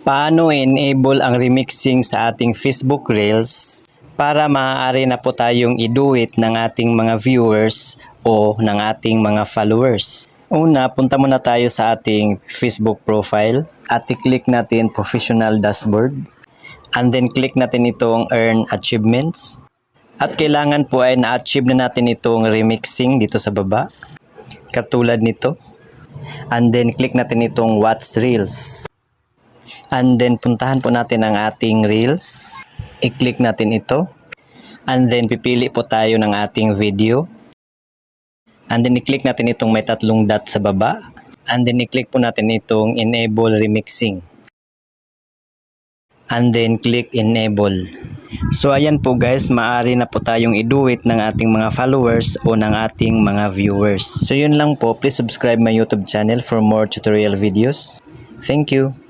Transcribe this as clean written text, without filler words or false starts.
Paano enable ang remixing sa ating Facebook Reels para maaari na po tayong i-do-it ng ating mga viewers o ng ating mga followers. Una, punta muna tayo sa ating Facebook profile at i-click natin Professional Dashboard. And then click natin itong Earn Achievements. At kailangan po ay na-achieve na natin itong remixing dito sa baba. Katulad nito. And then click natin itong Watch Reels. And then puntahan po natin ang ating Reels. I-click natin ito. And then pipili po tayo ng ating video. And then i-click natin itong may tatlong dot sa baba. And then i-click po natin itong Enable Remixing. And then click Enable. So ayan po guys, maaari na po tayong i-do-it ng ating mga followers o ng ating mga viewers. So yun lang po, please subscribe my YouTube channel for more tutorial videos. Thank you.